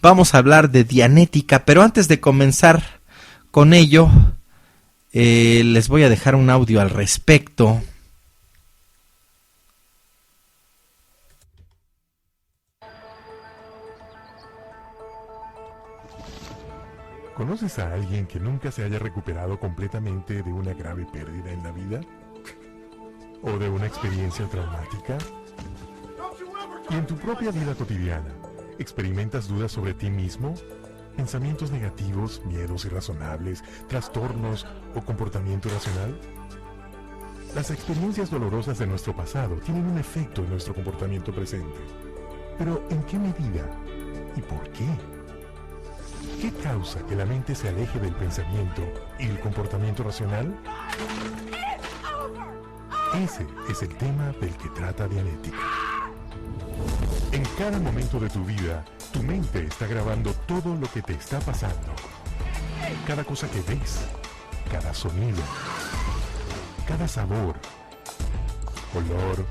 vamos a hablar de Dianética, pero antes de comenzar con ello, les voy a dejar un audio al respecto. ¿Conoces a alguien que nunca se haya recuperado completamente de una grave pérdida en la vida? ¿O de una experiencia traumática? ¿Y en tu propia vida cotidiana, experimentas dudas sobre ti mismo? ¿Pensamientos negativos, miedos irrazonables, trastornos o comportamiento irracional? Las experiencias dolorosas de nuestro pasado tienen un efecto en nuestro comportamiento presente. Pero ¿en qué medida? ¿Y por qué? ¿Qué causa que la mente se aleje del pensamiento y el comportamiento racional? Ese es el tema del que trata Dianética. En cada momento de tu vida, tu mente está grabando todo lo que te está pasando. Cada cosa que ves, cada sonido, cada sabor, olor,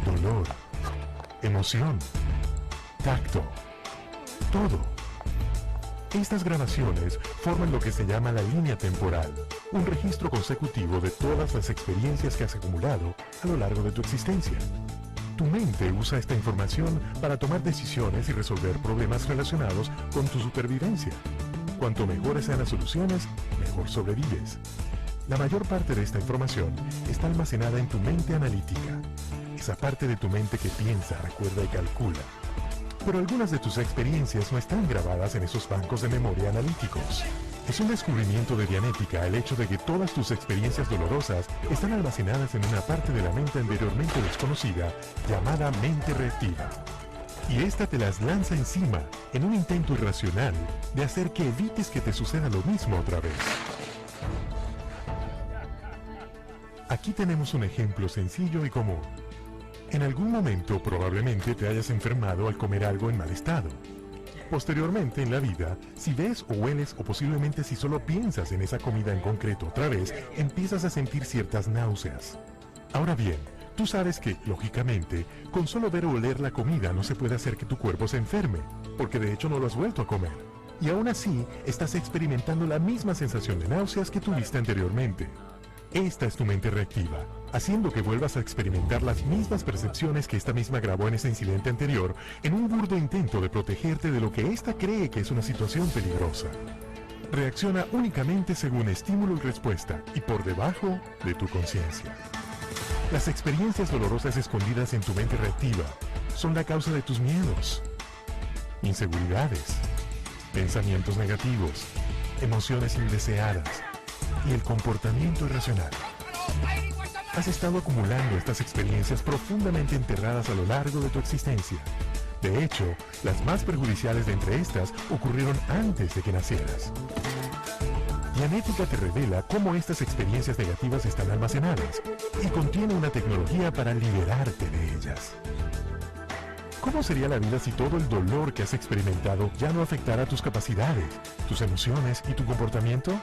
dolor, emoción, tacto, todo. Estas grabaciones forman lo que se llama la línea temporal, un registro consecutivo de todas las experiencias que has acumulado a lo largo de tu existencia. Tu mente usa esta información para tomar decisiones y resolver problemas relacionados con tu supervivencia. Cuanto mejores sean las soluciones, mejor sobrevives. La mayor parte de esta información está almacenada en tu mente analítica, esa parte de tu mente que piensa, recuerda y calcula. Pero algunas de tus experiencias no están grabadas en esos bancos de memoria analíticos. Es un descubrimiento de Dianética el hecho de que todas tus experiencias dolorosas están almacenadas en una parte de la mente anteriormente desconocida llamada mente reactiva. Y esta te las lanza encima en un intento irracional de hacer que evites que te suceda lo mismo otra vez. Aquí tenemos un ejemplo sencillo y común. En algún momento probablemente te hayas enfermado al comer algo en mal estado. Posteriormente en la vida, si ves o hueles o posiblemente si solo piensas en esa comida en concreto otra vez, empiezas a sentir ciertas náuseas. Ahora bien, tú sabes que, lógicamente, con solo ver o oler la comida no se puede hacer que tu cuerpo se enferme, porque de hecho no lo has vuelto a comer. Y aún así, estás experimentando la misma sensación de náuseas que tuviste anteriormente. Esta es tu mente reactiva, haciendo que vuelvas a experimentar las mismas percepciones que esta misma grabó en ese incidente anterior, en un burdo intento de protegerte de lo que ésta cree que es una situación peligrosa. Reacciona únicamente según estímulo y respuesta, y por debajo de tu conciencia. Las experiencias dolorosas escondidas en tu mente reactiva son la causa de tus miedos, inseguridades, pensamientos negativos, emociones indeseadas, y el comportamiento irracional. Has estado acumulando estas experiencias profundamente enterradas a lo largo de tu existencia. De hecho, las más perjudiciales de entre estas ocurrieron antes de que nacieras. Dianética te revela cómo estas experiencias negativas están almacenadas y contiene una tecnología para liberarte de ellas. ¿Cómo sería la vida si todo el dolor que has experimentado ya no afectara tus capacidades, tus emociones y tu comportamiento?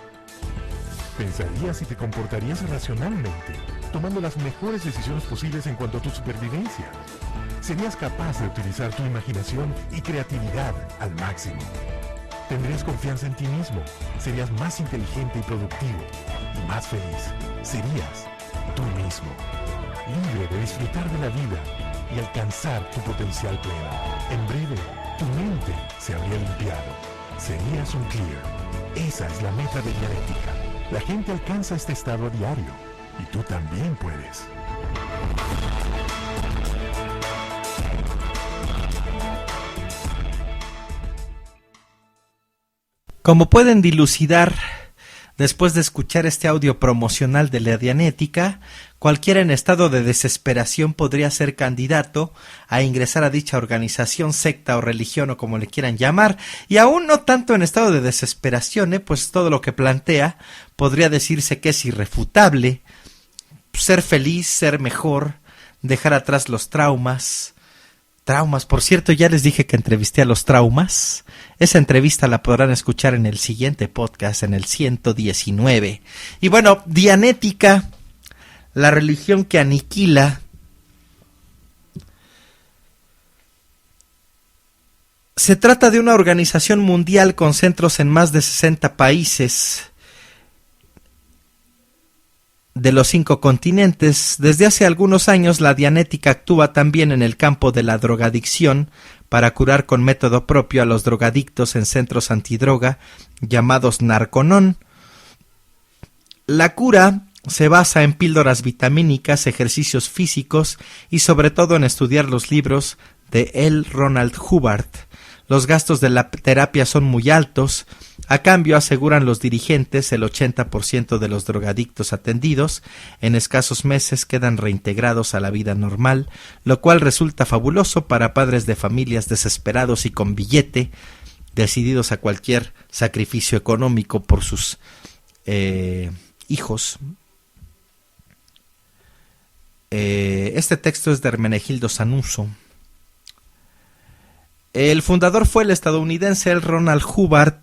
¿Pensarías y te comportarías racionalmente, tomando las mejores decisiones posibles en cuanto a tu supervivencia? ¿Serías capaz de utilizar tu imaginación y creatividad al máximo? ¿Tendrías confianza en ti mismo? ¿Serías más inteligente y productivo? Y más feliz. Serías tú mismo, libre de disfrutar de la vida y alcanzar tu potencial pleno. En breve, tu mente se habría limpiado. Serías un clear. Esa es la meta de Dianética. La gente alcanza este estado a diario, y tú también puedes. Como pueden dilucidar, después de escuchar este audio promocional de la Dianética, cualquiera en estado de desesperación podría ser candidato a ingresar a dicha organización, secta o religión o como le quieran llamar, y aún no tanto en estado de desesperación, pues todo lo que plantea podría decirse que es irrefutable. Ser feliz, ser mejor, dejar atrás los traumas. Por cierto, ya les dije que entrevisté a los traumas. Esa entrevista la podrán escuchar en el siguiente podcast, en el 119. Y bueno, Dianética, la religión que aniquila, Se trata de una organización mundial con centros en más de 60 países de los 5 continentes. Desde hace algunos años la Dianética actúa también en el campo de la drogadicción para curar con método propio a los drogadictos en centros antidroga llamados Narconon. La cura se basa en píldoras vitamínicas, ejercicios físicos y sobre todo en estudiar los libros de L. Ronald Hubbard. Los gastos de la terapia son muy altos. A cambio, aseguran los dirigentes, el 80% de los drogadictos atendidos en escasos meses quedan reintegrados a la vida normal, lo cual resulta fabuloso para padres de familias desesperados y con billete, decididos a cualquier sacrificio económico por sus hijos. Este texto es de Hermenegildo Sanuso. El fundador fue el estadounidense L. Ronald Hubbard,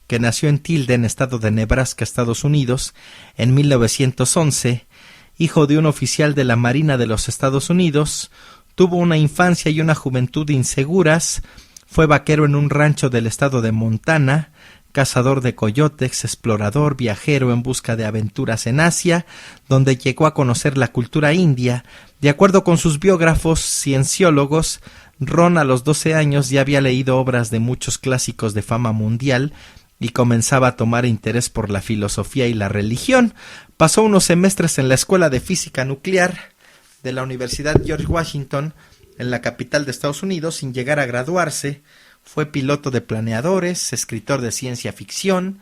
que nació en Tilden, estado de Nebraska, Estados Unidos, en 1911, hijo de un oficial de la Marina de los Estados Unidos. Tuvo una infancia y una juventud inseguras. Fue vaquero en un rancho del estado de Montana, cazador de coyotes, explorador, viajero en busca de aventuras en Asia, donde llegó a conocer la cultura india. De acuerdo con sus biógrafos cienciólogos, Ron a los 12 años ya había leído obras de muchos clásicos de fama mundial y comenzaba a tomar interés por la filosofía y la religión. Pasó unos semestres en la Escuela de Física Nuclear de la Universidad George Washington, en la capital de Estados Unidos, sin llegar a graduarse. Fue piloto de planeadores, escritor de ciencia ficción.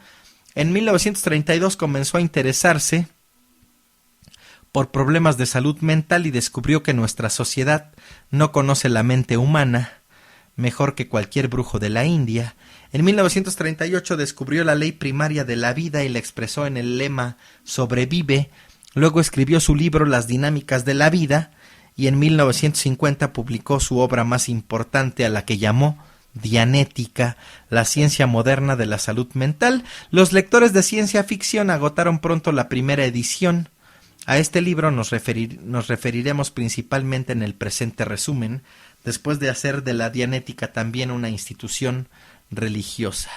En 1932 comenzó a interesarse por problemas de salud mental y descubrió que nuestra sociedad no conoce la mente humana mejor que cualquier brujo de la India. En 1938 descubrió la ley primaria de la vida y la expresó en el lema "Sobrevive". Luego escribió su libro Las dinámicas de la vida y en 1950 publicó su obra más importante, a la que llamó Dianética, la ciencia moderna de la salud mental. Los lectores de ciencia ficción agotaron pronto la primera edición. A este libro nos referiremos principalmente en el presente resumen, después de hacer de la Dianética también una institución religiosa.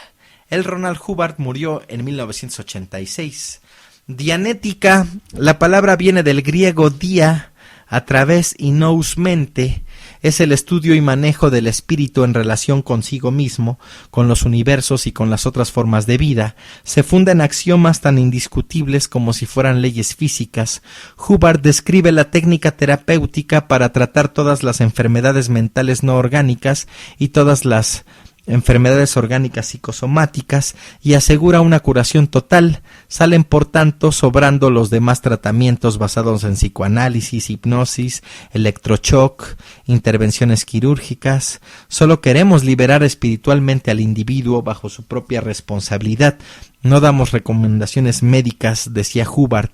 L. Ronald Hubbard murió en 1986. Dianética, la palabra viene del griego dia, a través, y nous, mente. Es el estudio y manejo del espíritu en relación consigo mismo, con los universos y con las otras formas de vida. Se funda en axiomas tan indiscutibles como si fueran leyes físicas. Hubbard describe la técnica terapéutica para tratar todas las enfermedades mentales no orgánicas y todas las enfermedades orgánicas psicosomáticas y asegura una curación total. Salen por tanto sobrando los demás tratamientos basados en psicoanálisis, hipnosis, electroshock, intervenciones quirúrgicas. Solo queremos liberar espiritualmente al individuo bajo su propia responsabilidad. No damos recomendaciones médicas, decía Hubbard.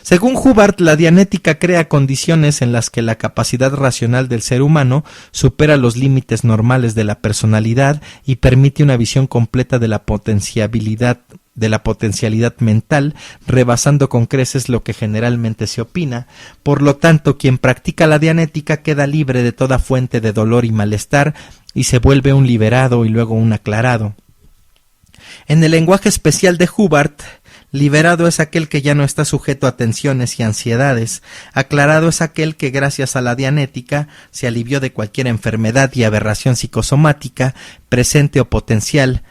Según Hubbard, la Dianética crea condiciones en las que la capacidad racional del ser humano supera los límites normales de la personalidad y permite una visión completa de la potencialidad mental, rebasando con creces lo que generalmente se opina. Por lo tanto, quien practica la Dianética queda libre de toda fuente de dolor y malestar y se vuelve un liberado y luego un aclarado. En el lenguaje especial de Hubbard, liberado es aquel que ya no está sujeto a tensiones y ansiedades. Aclarado es aquel que gracias a la Dianética se alivió de cualquier enfermedad y aberración psicosomática, presente o potencial.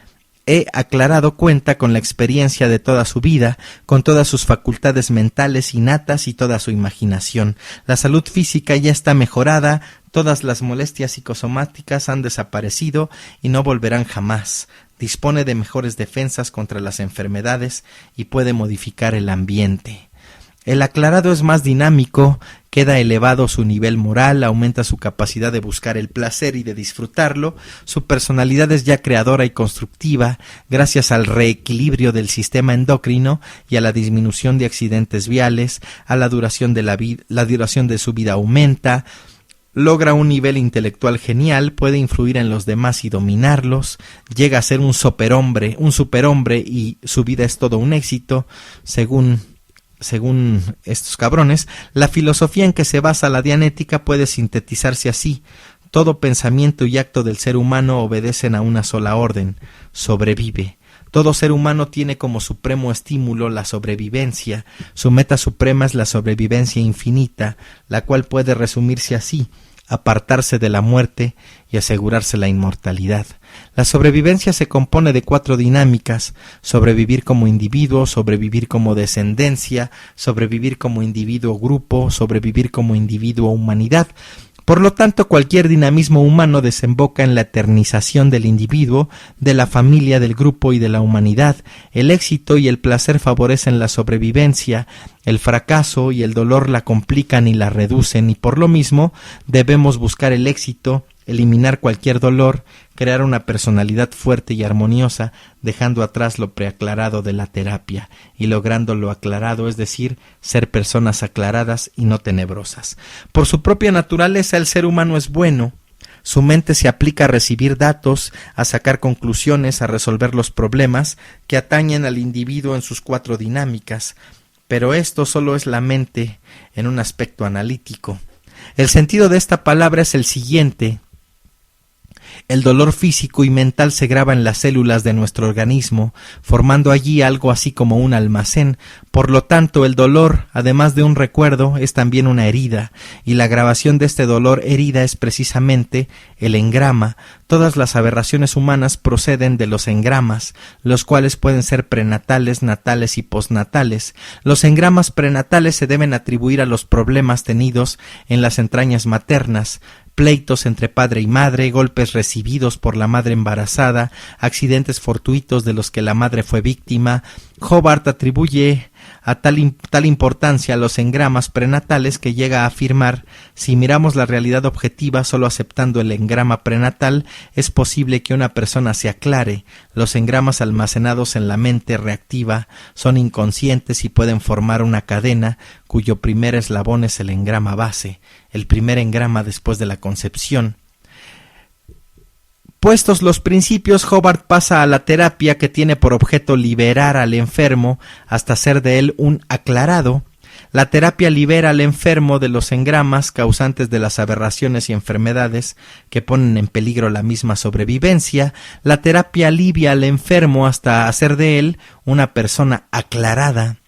Aclarado cuenta con la experiencia de toda su vida, con todas sus facultades mentales innatas y toda su imaginación. La salud física ya está mejorada, todas las molestias psicosomáticas han desaparecido y no volverán jamás. Dispone de mejores defensas contra las enfermedades y puede modificar el ambiente. El aclarado es más dinámico, queda elevado su nivel moral, aumenta su capacidad de buscar el placer y de disfrutarlo, su personalidad es ya creadora y constructiva, gracias al reequilibrio del sistema endocrino y a la disminución de accidentes viales, a la duración de su vida aumenta, logra un nivel intelectual genial, puede influir en los demás y dominarlos, llega a ser un superhombre y su vida es todo un éxito, según estos cabrones. La filosofía en que se basa la Dianética puede sintetizarse así: Todo pensamiento y acto del ser humano obedecen a una sola orden: sobrevive. Todo ser humano tiene como supremo estímulo la sobrevivencia. Su meta suprema es la sobrevivencia infinita, la cual puede resumirse así: apartarse de la muerte y asegurarse la inmortalidad. La sobrevivencia se compone de 4 dinámicas: sobrevivir como individuo, sobrevivir como descendencia, sobrevivir como individuo grupo, sobrevivir como individuo humanidad. Por lo tanto, cualquier dinamismo humano desemboca en la eternización del individuo, de la familia, del grupo y de la humanidad. El éxito y el placer favorecen la sobrevivencia, el fracaso y el dolor la complican y la reducen, y por lo mismo debemos buscar el éxito, eliminar cualquier dolor, crear una personalidad fuerte y armoniosa, dejando atrás lo preaclarado de la terapia y logrando lo aclarado, es decir, ser personas aclaradas y no tenebrosas. Por su propia naturaleza, el ser humano es bueno. Su mente se aplica a recibir datos, a sacar conclusiones, a resolver los problemas que atañen al individuo en sus 4 dinámicas. Pero esto solo es la mente en un aspecto analítico. El sentido de esta palabra es el siguiente: el dolor físico y mental se graba en las células de nuestro organismo, formando allí algo así como un almacén. Por lo tanto, el dolor, además de un recuerdo, es también una herida, y la grabación de este dolor herida es precisamente el engrama. Todas las aberraciones humanas proceden de los engramas, los cuales pueden ser prenatales, natales y postnatales. Los engramas prenatales se deben atribuir a los problemas tenidos en las entrañas maternas: pleitos entre padre y madre, golpes recibidos por la madre embarazada, accidentes fortuitos de los que la madre fue víctima. Hobart atribuye a tal importancia a los engramas prenatales que llega a afirmar: si miramos la realidad objetiva solo aceptando el engrama prenatal, es posible que una persona se aclare. Los engramas almacenados en la mente reactiva son inconscientes y pueden formar una cadena cuyo primer eslabón es el engrama base, el primer engrama después de la concepción. Puestos los principios, Hobart pasa a la terapia, que tiene por objeto liberar al enfermo hasta hacer de él un aclarado. La terapia libera al enfermo de los engramas causantes de las aberraciones y enfermedades que ponen en peligro la misma sobrevivencia. La terapia alivia al enfermo hasta hacer de él una persona aclarada,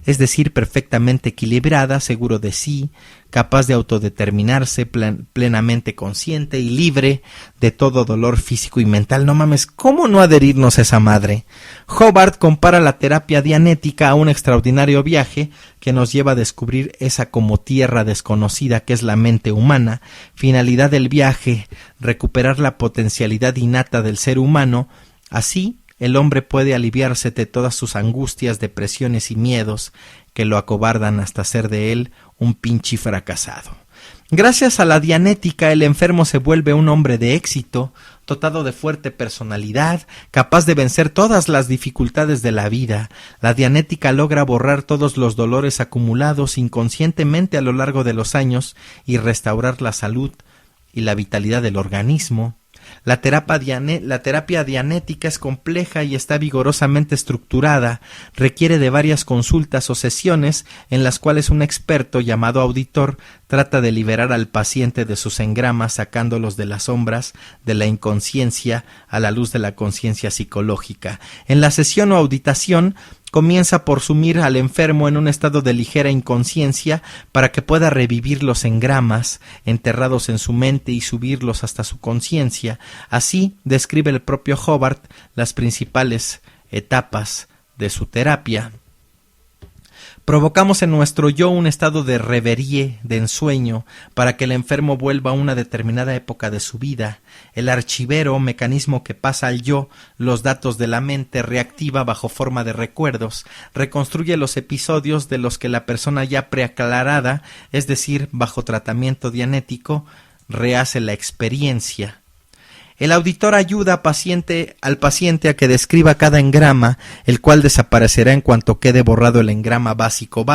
es decir, perfectamente equilibrada, seguro de sí, capaz de autodeterminarse, plenamente consciente y libre de todo dolor físico y mental. No mames, ¿cómo no adherirnos a esa madre? Hobart compara la terapia dianética a un extraordinario viaje que nos lleva a descubrir esa como tierra desconocida que es la mente humana. Finalidad del viaje: recuperar la potencialidad innata del ser humano. Así, el hombre puede aliviarse de todas sus angustias, depresiones y miedos que lo acobardan hasta hacer de él un pinche fracasado. Gracias a la dianética, el enfermo se vuelve un hombre de éxito, dotado de fuerte personalidad, capaz de vencer todas las dificultades de la vida. La dianética logra borrar todos los dolores acumulados inconscientemente a lo largo de los años y restaurar la salud y la vitalidad del organismo. La terapia dianética es compleja y está vigorosamente estructurada. Requiere de varias consultas o sesiones en las cuales un experto llamado auditor trata de liberar al paciente de sus engramas, sacándolos de las sombras de la inconsciencia a la luz de la conciencia psicológica. En la sesión o auditación comienza por sumir al enfermo en un estado de ligera inconsciencia para que pueda revivir los engramas enterrados en su mente y subirlos hasta su conciencia. Así describe el propio Hobart las principales etapas de su terapia. Provocamos en nuestro yo un estado de reverie, de ensueño, para que el enfermo vuelva a una determinada época de su vida. El archivero, mecanismo que pasa al yo los datos de la mente, reactiva bajo forma de recuerdos, reconstruye los episodios de los que la persona ya preaclarada, es decir, bajo tratamiento dianético, rehace la experiencia. El auditor ayuda al paciente a que describa cada engrama, el cual desaparecerá en cuanto quede borrado el engrama básico.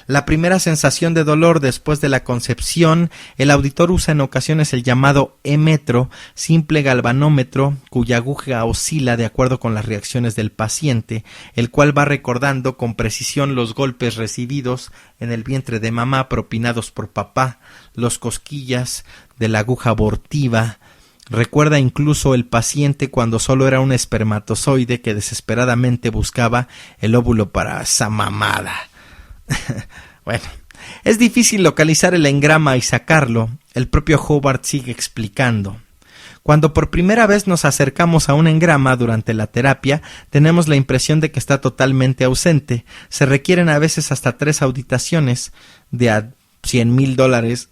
La primera sensación de dolor después de la concepción, el auditor usa en ocasiones el llamado E-metro, simple galvanómetro, cuya aguja oscila de acuerdo con las reacciones del paciente, el cual va recordando con precisión los golpes recibidos en el vientre de mamá propinados por papá, los cosquillas de la aguja abortiva. Recuerda incluso el paciente cuando solo era un espermatozoide que desesperadamente buscaba el óvulo para esa mamada. Bueno, es difícil localizar el engrama y sacarlo. El propio Hobart sigue explicando. Cuando por primera vez nos acercamos a un engrama durante la terapia, tenemos la impresión de que está totalmente ausente. Se requieren a veces hasta 3 auditaciones de a $100,000,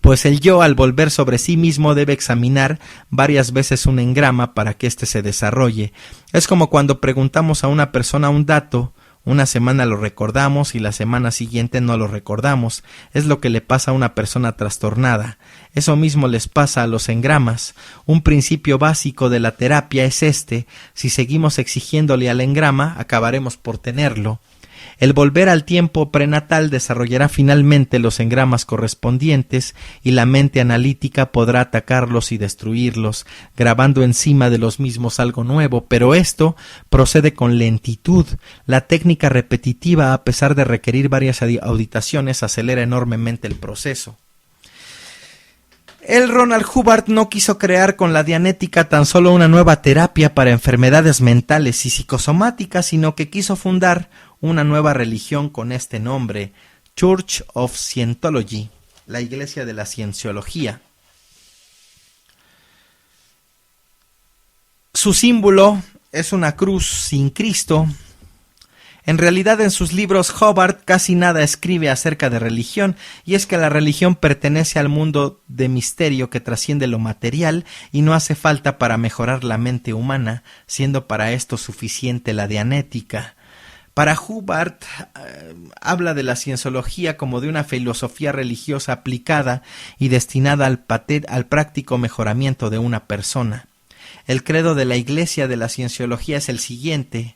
pues el yo al volver sobre sí mismo debe examinar varias veces un engrama para que éste se desarrolle. Es como cuando preguntamos a una persona un dato, una semana lo recordamos y la semana siguiente no lo recordamos. Es lo que le pasa a una persona trastornada. Eso mismo les pasa a los engramas. Un principio básico de la terapia es este: si seguimos exigiéndole al engrama, acabaremos por tenerlo. El volver al tiempo prenatal desarrollará finalmente los engramas correspondientes y la mente analítica podrá atacarlos y destruirlos, grabando encima de los mismos algo nuevo, pero esto procede con lentitud. La técnica repetitiva, a pesar de requerir varias auditaciones, acelera enormemente el proceso. Ronald Hubbard no quiso crear con la Dianética tan solo una nueva terapia para enfermedades mentales y psicosomáticas, sino que quiso fundar una nueva religión con este nombre, Church of Scientology, la Iglesia de la Cienciología. Su símbolo es una cruz sin Cristo. En realidad, en sus libros, Hubbard casi nada escribe acerca de religión, y es que la religión pertenece al mundo de misterio que trasciende lo material y no hace falta para mejorar la mente humana, siendo para esto suficiente la Dianética. Para Hubbard, habla de la cienciología como de una filosofía religiosa aplicada y destinada al práctico mejoramiento de una persona. El credo de la Iglesia de la Cienciología es el siguiente: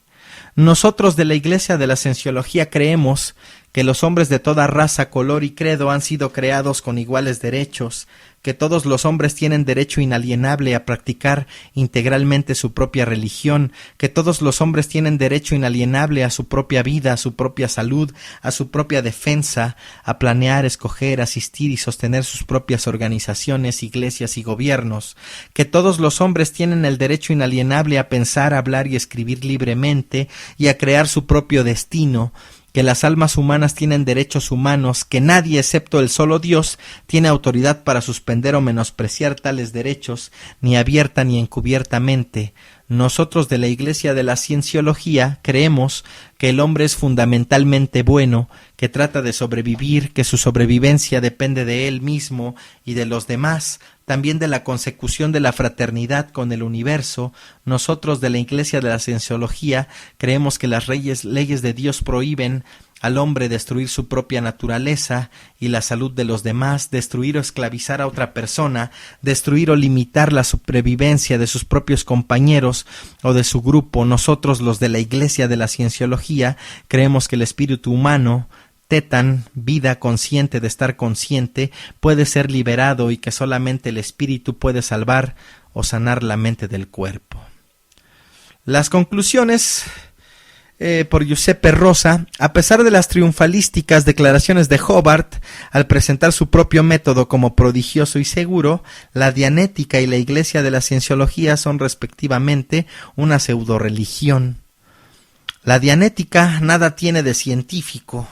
nosotros de la Iglesia de la Cienciología creemos que los hombres de toda raza, color y credo han sido creados con iguales derechos, que todos los hombres tienen derecho inalienable a practicar integralmente su propia religión, que todos los hombres tienen derecho inalienable a su propia vida, a su propia salud, a su propia defensa, a planear, escoger, asistir y sostener sus propias organizaciones, iglesias y gobiernos, que todos los hombres tienen el derecho inalienable a pensar, hablar y escribir libremente y a crear su propio destino, que las almas humanas tienen derechos humanos, que nadie excepto el solo Dios tiene autoridad para suspender o menospreciar tales derechos, ni abierta ni encubiertamente. Nosotros de la Iglesia de la Cienciología creemos que el hombre es fundamentalmente bueno, que trata de sobrevivir, que su sobrevivencia depende de él mismo y de los demás, también de la consecución de la fraternidad con el universo. Nosotros de la Iglesia de la Cienciología creemos que las leyes de Dios prohíben al hombre destruir su propia naturaleza y la salud de los demás, destruir o esclavizar a otra persona, destruir o limitar la supervivencia de sus propios compañeros o de su grupo. Nosotros, los de la Iglesia de la Cienciología, creemos que el espíritu humano, Tetan, vida consciente de estar consciente, puede ser liberado y que solamente el espíritu puede salvar o sanar la mente del cuerpo. Las conclusiones por Giuseppe Rosa. A pesar de las triunfalísticas declaraciones de Hubbard al presentar su propio método como prodigioso y seguro, la Dianética y la Iglesia de la Cienciología son respectivamente una pseudoreligión. La Dianética nada tiene de científico.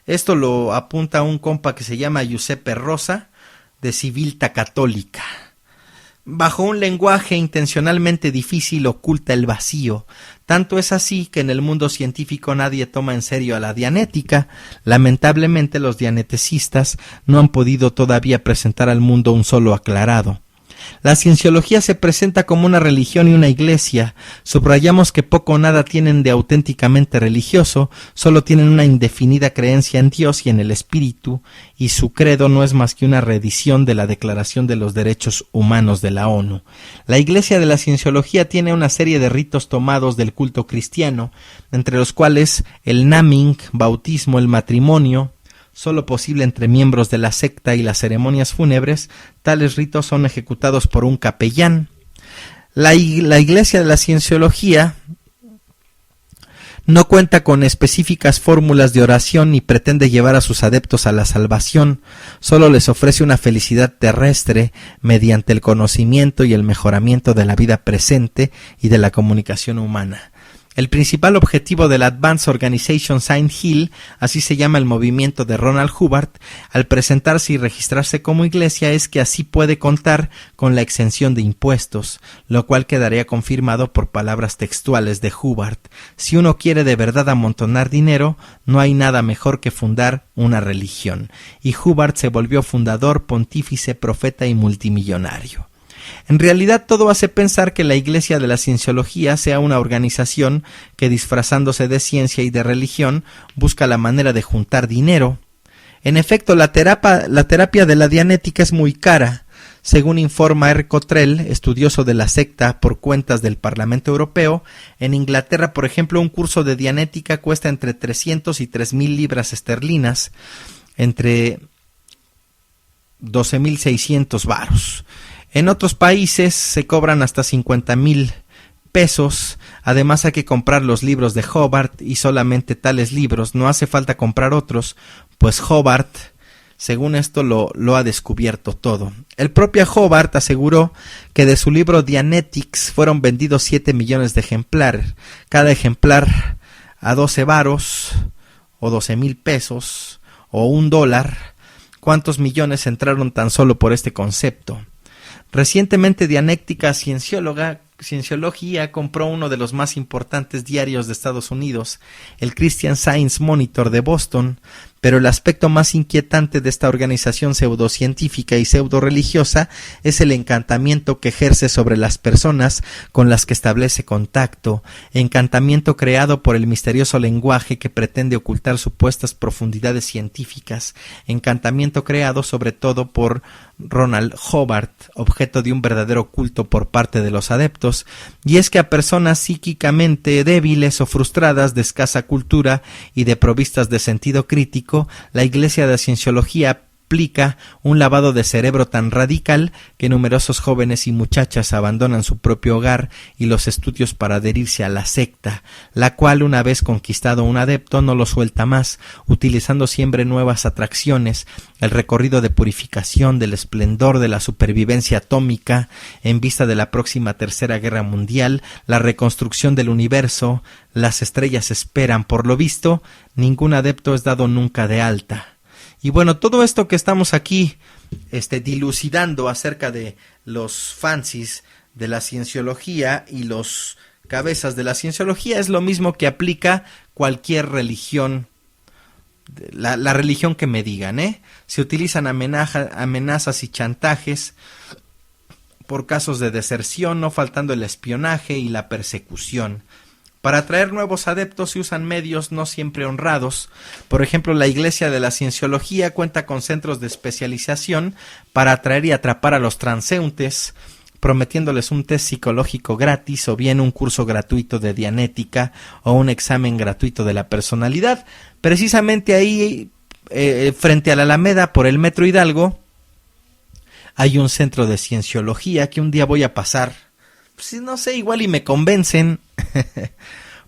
Esto lo apunta un compa que se llama Giuseppe Rosa, de Civiltà Católica. Bajo un lenguaje intencionalmente difícil oculta el vacío. Tanto es así que en el mundo científico nadie toma en serio a la Dianética. Lamentablemente los dianeticistas no han podido todavía presentar al mundo un solo aclarado. La cienciología se presenta como una religión y una iglesia. Subrayamos que poco o nada tienen de auténticamente religioso, solo tienen una indefinida creencia en Dios y en el Espíritu, y su credo no es más que una reedición de la Declaración de los Derechos Humanos de la ONU. La iglesia de la cienciología tiene una serie de ritos tomados del culto cristiano, entre los cuales el naming, bautismo, el matrimonio, solo posible entre miembros de la secta, y las ceremonias fúnebres. Tales ritos son ejecutados por un capellán. La iglesia de la cienciología no cuenta con específicas fórmulas de oración ni pretende llevar a sus adeptos a la salvación, solo les ofrece una felicidad terrestre mediante el conocimiento y el mejoramiento de la vida presente y de la comunicación humana. El principal objetivo de la Advanced Organization Sign Hill, así se llama el movimiento de Ronald Hubbard, al presentarse y registrarse como iglesia, es que así puede contar con la exención de impuestos, lo cual quedaría confirmado por palabras textuales de Hubbard. Si uno quiere de verdad amontonar dinero, no hay nada mejor que fundar una religión. Y Hubbard se volvió fundador, pontífice, profeta y multimillonario. En realidad todo hace pensar que la Iglesia de la Cienciología sea una organización que, disfrazándose de ciencia y de religión, busca la manera de juntar dinero. En efecto, la terapia de la Dianética es muy cara. Según informa R. Cottrell, estudioso de la secta por cuentas del Parlamento Europeo, en Inglaterra, por ejemplo, un curso de Dianética cuesta entre 300 y 3.000 libras esterlinas, entre 12.600 varos. En otros países se cobran hasta 50,000 pesos. Además hay que comprar los libros de Hubbard y solamente tales libros. No hace falta comprar otros, pues Hubbard, según esto, lo ha descubierto todo. El propio Hubbard aseguró que de su libro Dianetics fueron vendidos 7 millones de ejemplares. Cada ejemplar a 12 varos o 12,000 pesos o $1. ¿Cuántos millones entraron tan solo por este concepto? Recientemente Dianética Cienciología compró uno de los más importantes diarios de Estados Unidos, el Christian Science Monitor de Boston, pero el aspecto más inquietante de esta organización pseudocientífica y pseudo-religiosa es el encantamiento que ejerce sobre las personas con las que establece contacto, encantamiento creado por el misterioso lenguaje que pretende ocultar supuestas profundidades científicas, encantamiento creado sobre todo por Ronald Hubbard, objeto de un verdadero culto por parte de los adeptos, y es que a personas psíquicamente débiles o frustradas, de escasa cultura y deprovistas de sentido crítico, la Iglesia de la Cienciología aplica un lavado de cerebro tan radical que numerosos jóvenes y muchachas abandonan su propio hogar y los estudios para adherirse a la secta, la cual, una vez conquistado un adepto, no lo suelta más, utilizando siempre nuevas atracciones, el recorrido de purificación del esplendor de la supervivencia atómica en vista de la próxima Tercera Guerra Mundial, la reconstrucción del universo. Las estrellas esperan. Por lo visto, ningún adepto es dado nunca de alta. Y bueno, todo esto que estamos aquí dilucidando acerca de los fancies de la cienciología y los cabezas de la cienciología es lo mismo que aplica cualquier religión, la religión que me digan, Se utilizan amenazas y chantajes por casos de deserción, no faltando el espionaje y la persecución. Para atraer nuevos adeptos se usan medios no siempre honrados. Por ejemplo, la Iglesia de la Cienciología cuenta con centros de especialización para atraer y atrapar a los transeúntes, prometiéndoles un test psicológico gratis o bien un curso gratuito de Dianética o un examen gratuito de la personalidad. Precisamente ahí, frente a la Alameda, por el Metro Hidalgo, hay un centro de cienciología que un día voy a pasar. Pues no sé, igual y me convencen.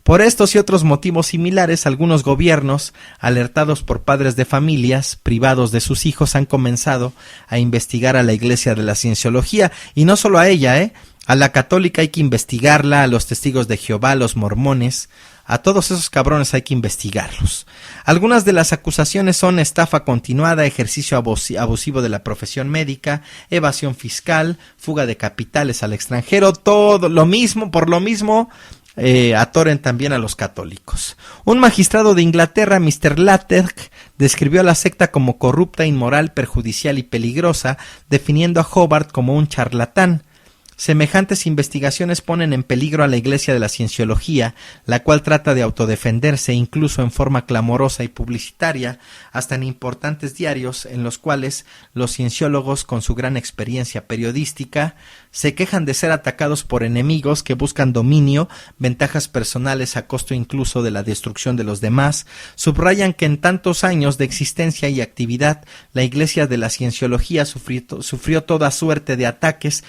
Por estos y otros motivos similares, algunos gobiernos, alertados por padres de familias privados de sus hijos, han comenzado a investigar a la Iglesia de la Cienciología, y no solo a ella, a la católica hay que investigarla, a los testigos de Jehová, a los mormones, a todos esos cabrones hay que investigarlos. Algunas de las acusaciones son estafa continuada, ejercicio abusivo de la profesión médica, evasión fiscal, fuga de capitales al extranjero, todo lo mismo, por lo mismo. atoren también a los católicos. Un magistrado de Inglaterra, Mr. Latterk, describió a la secta como corrupta, inmoral, perjudicial y peligrosa, definiendo a Hobart como un charlatán. Semejantes investigaciones ponen en peligro a la Iglesia de la Cienciología, la cual trata de autodefenderse incluso en forma clamorosa y publicitaria, hasta en importantes diarios en los cuales los cienciólogos, con su gran experiencia periodística, se quejan de ser atacados por enemigos que buscan dominio, ventajas personales a costo incluso de la destrucción de los demás. Subrayan que en tantos años de existencia y actividad, la Iglesia de la Cienciología sufrió toda suerte de ataques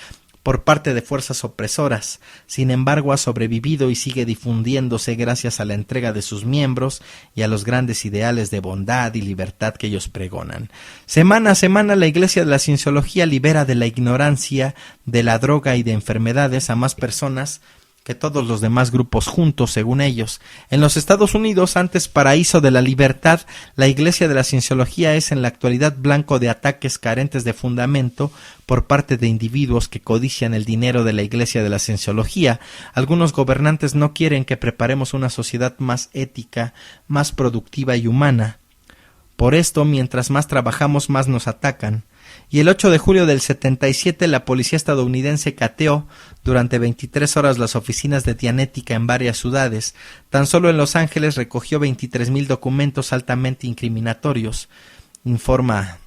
por parte de fuerzas opresoras. Sin embargo, ha sobrevivido y sigue difundiéndose gracias a la entrega de sus miembros y a los grandes ideales de bondad y libertad que ellos pregonan. Semana a semana, la Iglesia de la Cienciología libera de la ignorancia, de la droga y de enfermedades a más personas que todos los demás grupos juntos, según ellos. En los Estados Unidos, antes paraíso de la libertad, la Iglesia de la Cienciología es en la actualidad blanco de ataques carentes de fundamento por parte de individuos que codician el dinero de la Iglesia de la Cienciología. Algunos gobernantes no quieren que preparemos una sociedad más ética, más productiva y humana. Por esto, mientras más trabajamos, más nos atacan. Y el 8 de julio del 77, la policía estadounidense cateó durante 23 horas las oficinas de Dianética en varias ciudades. Tan solo en Los Ángeles recogió 23,000 documentos altamente incriminatorios, informa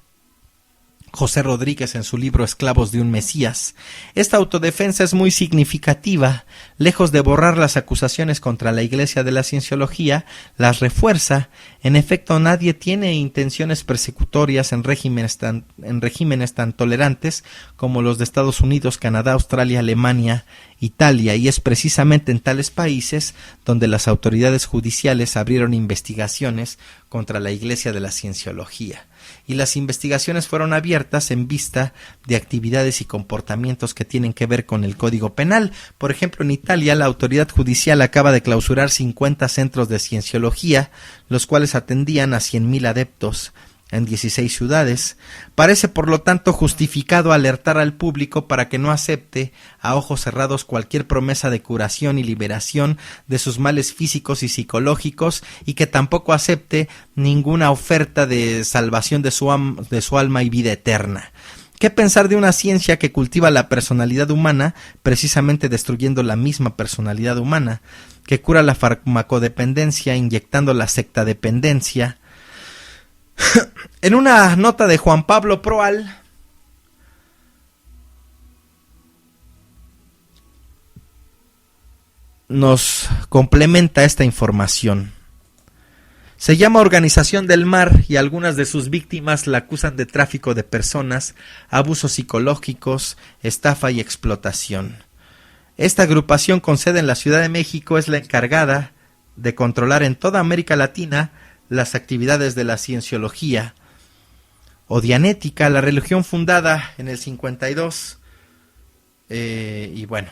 José Rodríguez en su libro Esclavos de un Mesías. Esta autodefensa es muy significativa. Lejos de borrar las acusaciones contra la Iglesia de la Cienciología, las refuerza. En efecto, nadie tiene intenciones persecutorias en regímenes tan tolerantes como los de Estados Unidos, Canadá, Australia, Alemania, Italia, y es precisamente en tales países donde las autoridades judiciales abrieron investigaciones contra la Iglesia de la Cienciología. Y las investigaciones fueron abiertas en vista de actividades y comportamientos que tienen que ver con el Código Penal. Por ejemplo, en Italia, la autoridad judicial acaba de clausurar 50 centros de cienciología, los cuales atendían a 100,000 adeptos en 16 ciudades. Parece, por lo tanto, justificado alertar al público para que no acepte a ojos cerrados cualquier promesa de curación y liberación de sus males físicos y psicológicos, y que tampoco acepte ninguna oferta de salvación de su alma y vida eterna. ¿Qué pensar de una ciencia que cultiva la personalidad humana, precisamente destruyendo la misma personalidad humana, que cura la farmacodependencia inyectando la sectadependencia? En una nota de Juan Pablo Proal, nos complementa esta información. Se llama Organización del Mar y algunas de sus víctimas la acusan de tráfico de personas, abusos psicológicos, estafa y explotación. Esta agrupación con sede en la Ciudad de México es la encargada de controlar en toda América Latina las actividades de la cienciología o Dianética, la religión fundada en el 52. Y bueno,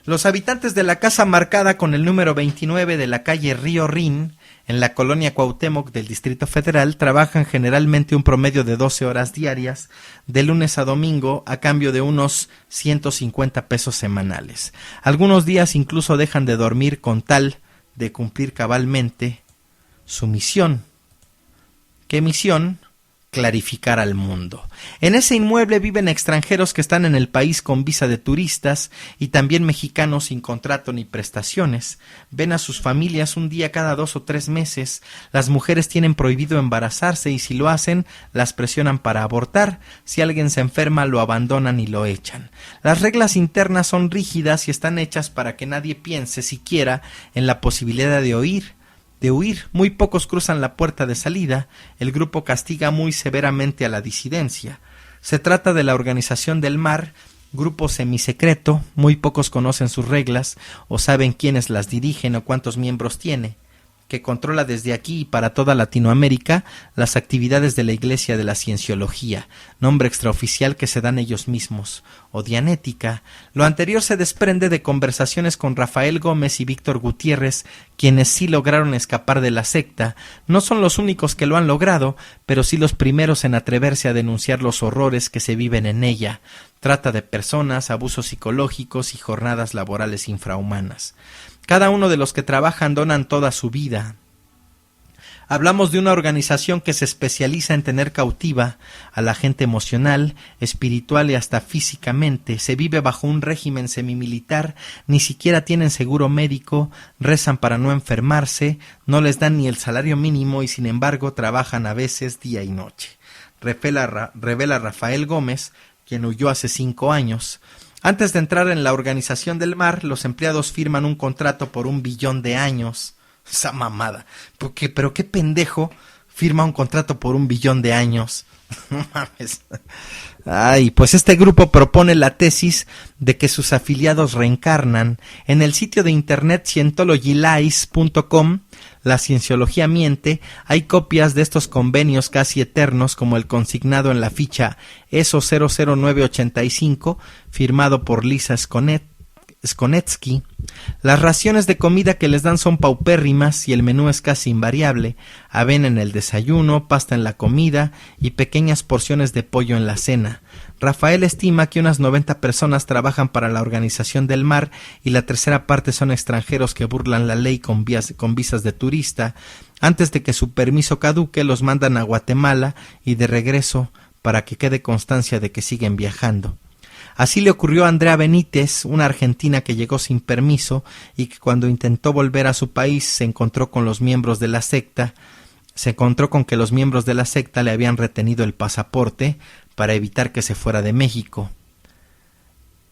los habitantes de la casa marcada con el número 29 de la calle Río Rin, en la colonia Cuauhtémoc del Distrito Federal, trabajan generalmente un promedio de 12 horas diarias, de lunes a domingo, a cambio de unos 150 pesos semanales. Algunos días incluso dejan de dormir con tal de cumplir cabalmente su misión. ¿Qué misión? Clarificar al mundo. En ese inmueble viven extranjeros que están en el país con visa de turistas y también mexicanos sin contrato ni prestaciones. Ven a sus familias un día cada 2 o 3 meses. Las mujeres tienen prohibido embarazarse y si lo hacen, las presionan para abortar. Si alguien se enferma, lo abandonan y lo echan. Las reglas internas son rígidas y están hechas para que nadie piense siquiera en la posibilidad de huir. Muy pocos cruzan la puerta de salida. El grupo castiga muy severamente a la disidencia. Se trata de la Organización del Mar, grupo semisecreto. Muy pocos conocen sus reglas o saben quiénes las dirigen o cuántos miembros tiene, que controla desde aquí y para toda Latinoamérica las actividades de la Iglesia de la Cienciología, nombre extraoficial que se dan ellos mismos, o Dianética. Lo anterior se desprende de conversaciones con Rafael Gómez y Víctor Gutiérrez, quienes sí lograron escapar de la secta. No son los únicos que lo han logrado, pero sí los primeros en atreverse a denunciar los horrores que se viven en ella. Trata de personas, abusos psicológicos y jornadas laborales infrahumanas. Cada uno de los que trabajan donan toda su vida. Hablamos de una organización que se especializa en tener cautiva a la gente emocional, espiritual y hasta físicamente. Se vive bajo un régimen semimilitar, ni siquiera tienen seguro médico, rezan para no enfermarse, no les dan ni el salario mínimo y sin embargo trabajan a veces día y noche. Revela Rafael Gómez, quien huyó hace 5 años. Antes de entrar en la Organización del Mar, los empleados firman un contrato por 1 billón de años. Esa mamada. Pero qué pendejo firma un contrato por 1 billón de años. No mames. Ay, pues este grupo propone la tesis de que sus afiliados reencarnan. En el sitio de internet scientologylies.com, la cienciología miente, hay copias de estos convenios casi eternos como el consignado en la ficha ESO 00985, firmado por Lisa Skonetsky. Las raciones de comida que les dan son paupérrimas y el menú es casi invariable: avena en el desayuno, pasta en la comida y pequeñas porciones de pollo en la cena. Rafael estima que unas 90 personas trabajan para la Organización del Mar y la tercera parte son extranjeros que burlan la ley con visas de turista. Antes de que su permiso caduque, los mandan a Guatemala y de regreso para que quede constancia de que siguen viajando. Así le ocurrió a Andrea Benítez, una argentina que llegó sin permiso y que cuando intentó volver a su país se encontró con que los miembros de la secta le habían retenido el pasaporte para evitar que se fuera de México.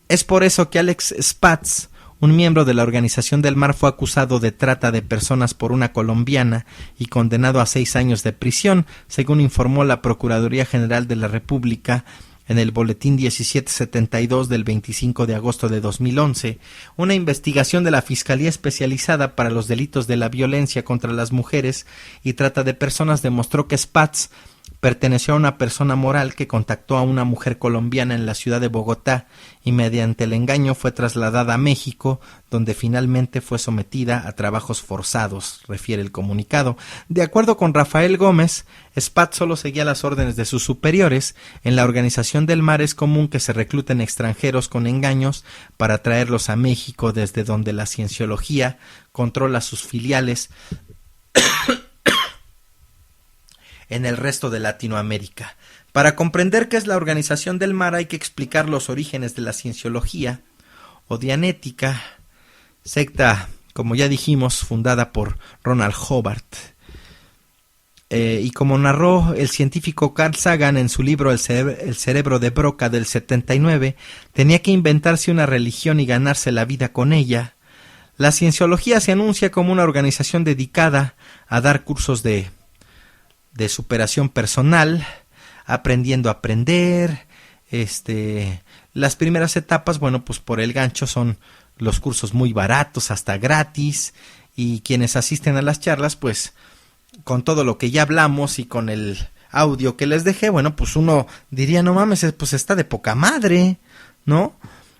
Es por eso que Alex Spatz, un miembro de la Organización del Mar, fue acusado de trata de personas por una colombiana y condenado a 6 años de prisión, según informó la Procuraduría General de la República en el boletín 1772 del 25 de agosto de 2011, una investigación de la Fiscalía Especializada para los Delitos de la Violencia contra las Mujeres y Trata de Personas demostró que Spatz perteneció a una persona moral que contactó a una mujer colombiana en la ciudad de Bogotá y mediante el engaño fue trasladada a México, donde finalmente fue sometida a trabajos forzados, refiere el comunicado. De acuerdo con Rafael Gómez, Spatz solo seguía las órdenes de sus superiores. En la Organización del Mar es común que se recluten extranjeros con engaños para traerlos a México, desde donde la cienciología controla sus filiales en el resto de Latinoamérica. Para comprender qué es la Organización del Mar hay que explicar los orígenes de la cienciología o dianética, secta, como ya dijimos, fundada por Ronald Hobart. Y como narró el científico Carl Sagan en su libro El cerebro de Broca del 79, tenía que inventarse una religión y ganarse la vida con ella. La cienciología se anuncia como una organización dedicada a dar cursos de superación personal, aprendiendo a aprender. Las primeras etapas, bueno, pues por el gancho son los cursos muy baratos, hasta gratis, y quienes asisten a las charlas, pues con todo lo que ya hablamos y con el audio que les dejé, bueno, pues uno diría, no mames, pues está de poca madre, ¿no?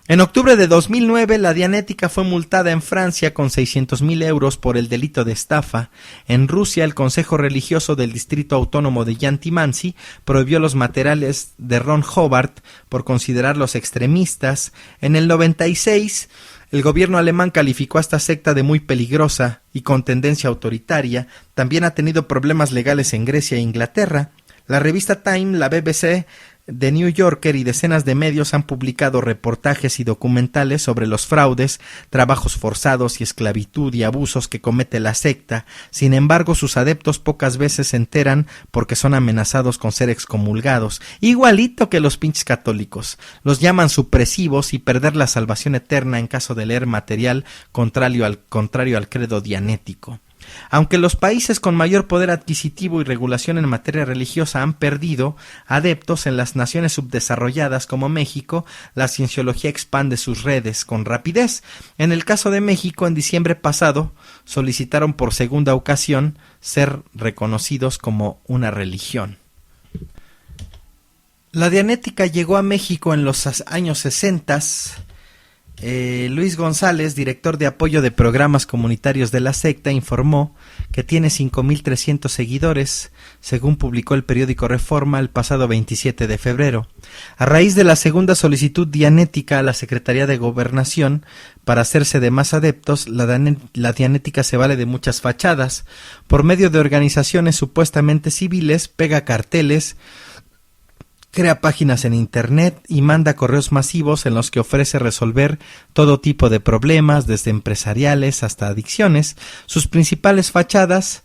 En octubre de 2009, la Dianética fue multada en Francia con 600.000 euros por el delito de estafa. En Rusia, el Consejo Religioso del Distrito Autónomo de Yanty-Mansi prohibió los materiales de Ron Hobart por considerarlos extremistas. En el 96, el gobierno alemán calificó a esta secta de muy peligrosa y con tendencia autoritaria. También ha tenido problemas legales en Grecia e Inglaterra. La revista Time, la BBC, The New Yorker y decenas de medios han publicado reportajes y documentales sobre los fraudes, trabajos forzados y esclavitud y abusos que comete la secta. Sin embargo, sus adeptos pocas veces se enteran porque son amenazados con ser excomulgados, igualito que los pinches católicos. Los llaman supresivos y perder la salvación eterna en caso de leer material contrario al credo dianético. Aunque los países con mayor poder adquisitivo y regulación en materia religiosa han perdido adeptos, en las naciones subdesarrolladas como México, la cienciología expande sus redes con rapidez. En el caso de México, en diciembre pasado, solicitaron por segunda ocasión ser reconocidos como una religión. La Dianética llegó a México en los años 60 Luis González, director de apoyo de programas comunitarios de la secta, informó que tiene 5.300 seguidores, según publicó el periódico Reforma el pasado 27 de febrero. A raíz de la segunda solicitud dianética a la Secretaría de Gobernación para hacerse de más adeptos, la dianética se vale de muchas fachadas. Por medio de organizaciones supuestamente civiles, pega carteles, crea páginas en internet y manda correos masivos en los que ofrece resolver todo tipo de problemas, desde empresariales hasta adicciones. Sus principales fachadas: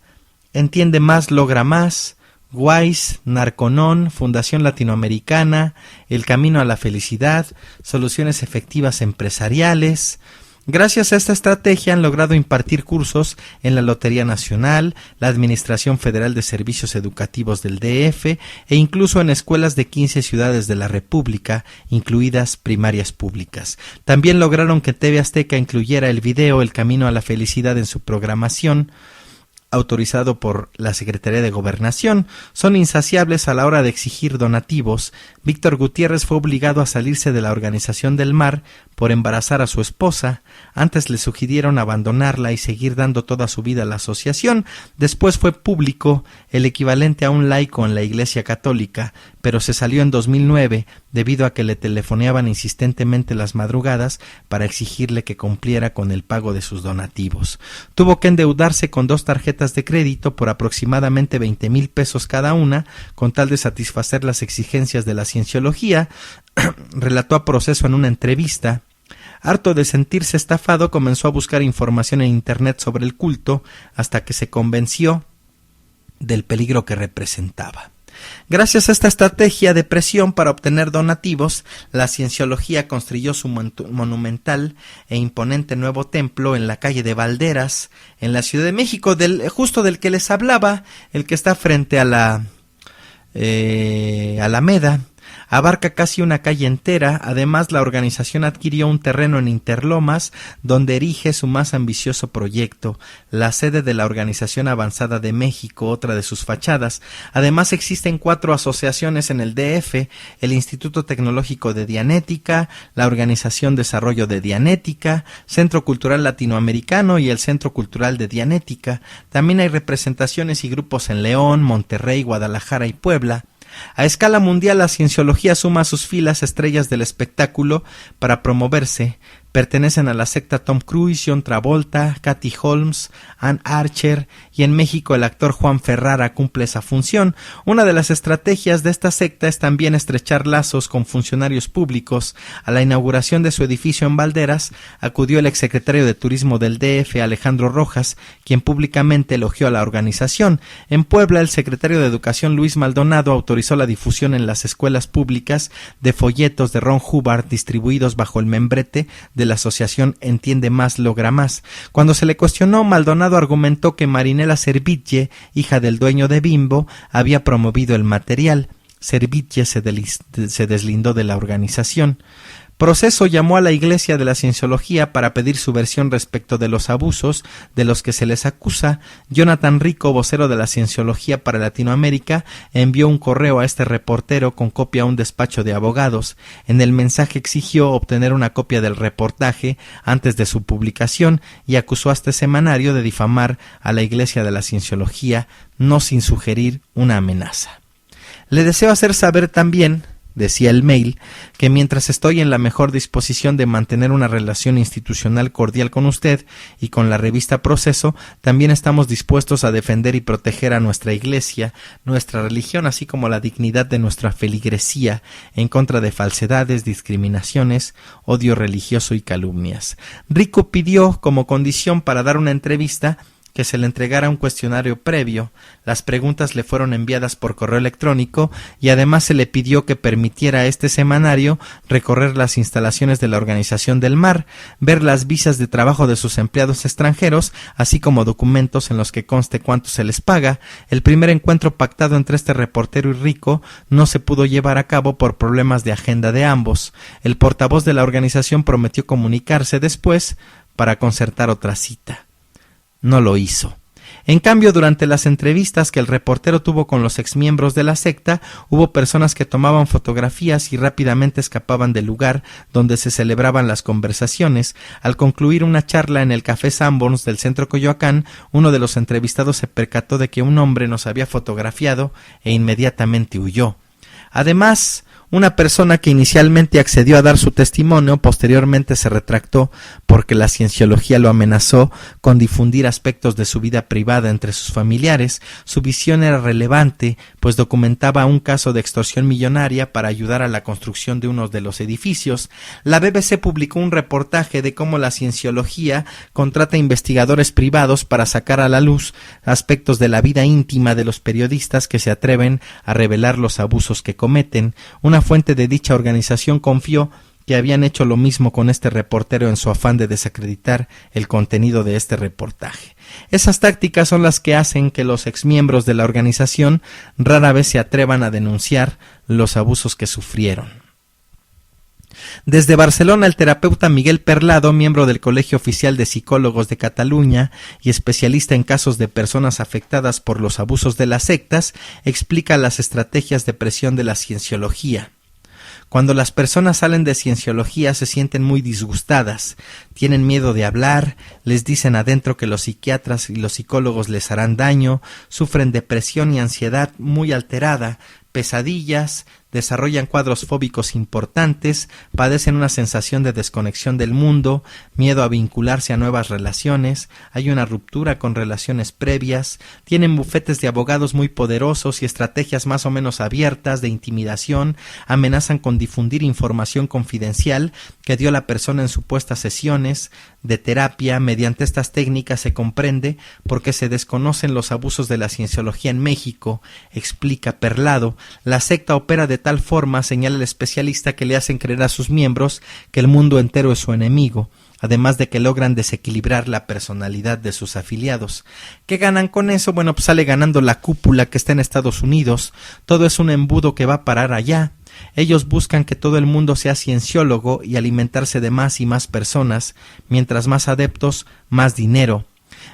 Entiende Más, Logra Más, Wise, Narconon, Fundación Latinoamericana, El Camino a la Felicidad, Soluciones Efectivas Empresariales. Gracias a esta estrategia han logrado impartir cursos en la Lotería Nacional, la Administración Federal de Servicios Educativos del DF e incluso en escuelas de 15 ciudades de la República, incluidas primarias públicas. También lograron que TV Azteca incluyera el video El Camino a la Felicidad en su programación, autorizado por la Secretaría de Gobernación. Son insaciables a la hora de exigir donativos. Víctor Gutiérrez fue obligado a salirse de la Organización del Mar por embarazar a su esposa. Antes le sugirieron abandonarla y seguir dando toda su vida a la asociación. Después fue público, el equivalente a un laico en la Iglesia Católica, pero se salió en 2009 debido a que le telefoneaban insistentemente las madrugadas para exigirle que cumpliera con el pago de sus donativos. Tuvo que endeudarse con 2 tarjetas de crédito por aproximadamente 20,000 pesos cada una, con tal de satisfacer las exigencias de la cienciología, relató a Proceso en una entrevista. Harto de sentirse estafado, comenzó a buscar información en internet sobre el culto hasta que se convenció del peligro que representaba. Gracias a esta estrategia de presión para obtener donativos, la cienciología construyó su monumental e imponente nuevo templo en la calle de Valderas, en la Ciudad de México, justo del que les hablaba, el que está frente a la Alameda. Abarca casi una calle entera. Además, la organización adquirió un terreno en Interlomas, donde erige su más ambicioso proyecto, la sede de la Organización Avanzada de México, otra de sus fachadas. Además, existen 4 asociaciones en el DF: el Instituto Tecnológico de Dianética, la Organización Desarrollo de Dianética, Centro Cultural Latinoamericano y el Centro Cultural de Dianética. También hay representaciones y grupos en León, Monterrey, Guadalajara y Puebla. A escala mundial, la cienciología suma a sus filas estrellas del espectáculo para promoverse. Pertenecen a la secta Tom Cruise, John Travolta, Katie Holmes, Ann Archer, y en México el actor Juan Ferrara cumple esa función. Una de las estrategias de esta secta es también estrechar lazos con funcionarios públicos. A la inauguración de su edificio en Valderas acudió el exsecretario de Turismo del DF, Alejandro Rojas, quien públicamente elogió a la organización. En Puebla, el secretario de Educación, Luis Maldonado, autorizó la difusión en las escuelas públicas de folletos de Ron Hubbard distribuidos bajo el membrete de la asociación Entiende Más, Logra Más. Cuando se le cuestionó, Maldonado argumentó que Marinela Servitje, hija del dueño de Bimbo, había promovido el material. Servitje se deslindó de la organización. Proceso llamó a la Iglesia de la Cienciología para pedir su versión respecto de los abusos de los que se les acusa. Jonathan Rico, vocero de la Cienciología para Latinoamérica, envió un correo a este reportero con copia a un despacho de abogados. En el mensaje exigió obtener una copia del reportaje antes de su publicación y acusó a este semanario de difamar a la Iglesia de la Cienciología, no sin sugerir una amenaza. Le deseo hacer saber también, decía el mail, que mientras estoy en la mejor disposición de mantener una relación institucional cordial con usted y con la revista Proceso, también estamos dispuestos a defender y proteger a nuestra Iglesia, nuestra religión, así como la dignidad de nuestra feligresía en contra de falsedades, discriminaciones, odio religioso y calumnias. Rico pidió como condición para dar una entrevista que se le entregara un cuestionario previo. Las preguntas le fueron enviadas por correo electrónico y además se le pidió que permitiera a este semanario recorrer las instalaciones de la Organización del Mar, ver las visas de trabajo de sus empleados extranjeros, así como documentos en los que conste cuánto se les paga. El primer encuentro pactado entre este reportero y Rico no se pudo llevar a cabo por problemas de agenda de ambos. El portavoz de la organización prometió comunicarse después para concertar otra cita. No lo hizo. En cambio, durante las entrevistas que el reportero tuvo con los exmiembros de la secta, hubo personas que tomaban fotografías y rápidamente escapaban del lugar donde se celebraban las conversaciones. Al concluir una charla en el Café Sanborns del centro Coyoacán, uno de los entrevistados se percató de que un hombre nos había fotografiado e inmediatamente huyó. Además, una persona que inicialmente accedió a dar su testimonio, posteriormente se retractó porque la cienciología lo amenazó con difundir aspectos de su vida privada entre sus familiares. Su visión era relevante, pues documentaba un caso de extorsión millonaria para ayudar a la construcción de uno de los edificios. La BBC publicó un reportaje de cómo la cienciología contrata investigadores privados para sacar a la luz aspectos de la vida íntima de los periodistas que se atreven a revelar los abusos que cometen. Una fuente de dicha organización confió que habían hecho lo mismo con este reportero en su afán de desacreditar el contenido de este reportaje. Esas tácticas son las que hacen que los exmiembros de la organización rara vez se atrevan a denunciar los abusos que sufrieron. Desde Barcelona, el terapeuta Miguel Perlado, miembro del Colegio Oficial de Psicólogos de Cataluña y especialista en casos de personas afectadas por los abusos de las sectas, explica las estrategias de presión de la cienciología. Cuando las personas salen de cienciología se sienten muy disgustadas, tienen miedo de hablar, les dicen adentro que los psiquiatras y los psicólogos les harán daño, sufren depresión y ansiedad muy alterada, pesadillas, desarrollan cuadros fóbicos importantes, padecen una sensación de desconexión del mundo, miedo a vincularse a nuevas relaciones, hay una ruptura con relaciones previas, tienen bufetes de abogados muy poderosos y estrategias más o menos abiertas de intimidación, amenazan con difundir información confidencial que dio la persona en supuestas sesiones de terapia. Mediante estas técnicas se comprende por qué se desconocen los abusos de la cienciología en México, explica Perlado. La secta opera de tal forma, señala el especialista, que le hacen creer a sus miembros que el mundo entero es su enemigo, además de que logran desequilibrar la personalidad de sus afiliados. ¿Qué ganan con eso? Bueno, pues sale ganando la cúpula que está en Estados Unidos. Todo es un embudo que va a parar allá. Ellos buscan que todo el mundo sea cienciólogo y alimentarse de más y más personas. Mientras más adeptos, más dinero.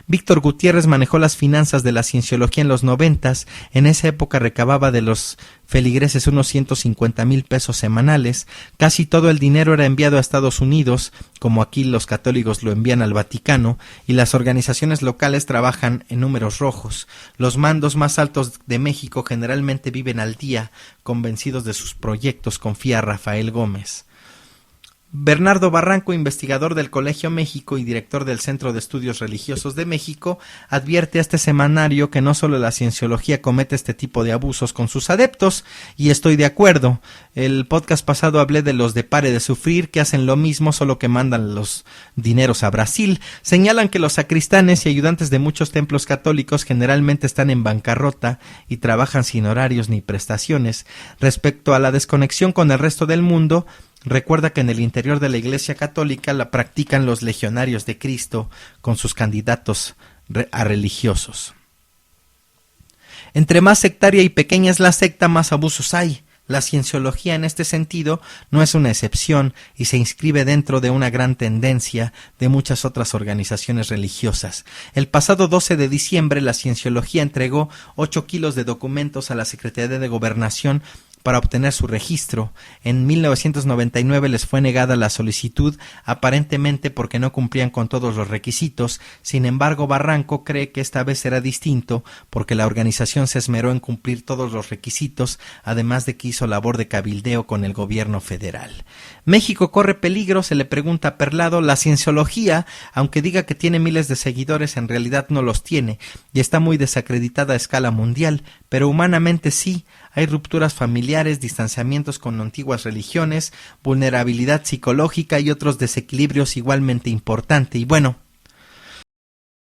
Víctor Gutiérrez manejó las finanzas de la cienciología en los 90. En esa época recababa de los feligreses unos 150,000 pesos semanales. Casi todo el dinero era enviado a Estados Unidos, como aquí los católicos lo envían al Vaticano, y las organizaciones locales trabajan en números rojos. Los mandos más altos de México generalmente viven al día, convencidos de sus proyectos, confía Rafael Gómez. Bernardo Barranco, investigador del Colegio México y director del Centro de Estudios Religiosos de México, advierte a este semanario que no solo la cienciología comete este tipo de abusos con sus adeptos, y estoy de acuerdo. El podcast pasado hablé de los de Pare de Sufrir, que hacen lo mismo, solo que mandan los dineros a Brasil. Señalan que los sacristanes y ayudantes de muchos templos católicos generalmente están en bancarrota y trabajan sin horarios ni prestaciones. Respecto a la desconexión con el resto del mundo, recuerda que en el interior de la Iglesia Católica la practican los legionarios de Cristo con sus candidatos a religiosos. Entre más sectaria y pequeña es la secta, más abusos hay. La cienciología en este sentido no es una excepción y se inscribe dentro de una gran tendencia de muchas otras organizaciones religiosas. El pasado 12 de diciembre la cienciología entregó 8 kilos de documentos a la Secretaría de Gobernación para obtener su registro. En 1999 les fue negada la solicitud, aparentemente porque no cumplían con todos los requisitos. Sin embargo, Barranco cree que esta vez será distinto porque la organización se esmeró en cumplir todos los requisitos, además de que hizo labor de cabildeo con el gobierno federal. ¿México corre peligro?, se le pregunta a Perlado. La cienciología, aunque diga que tiene miles de seguidores, en realidad no los tiene y está muy desacreditada a escala mundial, pero humanamente sí. Hay rupturas familiares, distanciamientos con antiguas religiones, vulnerabilidad psicológica y otros desequilibrios igualmente importantes. Y bueno,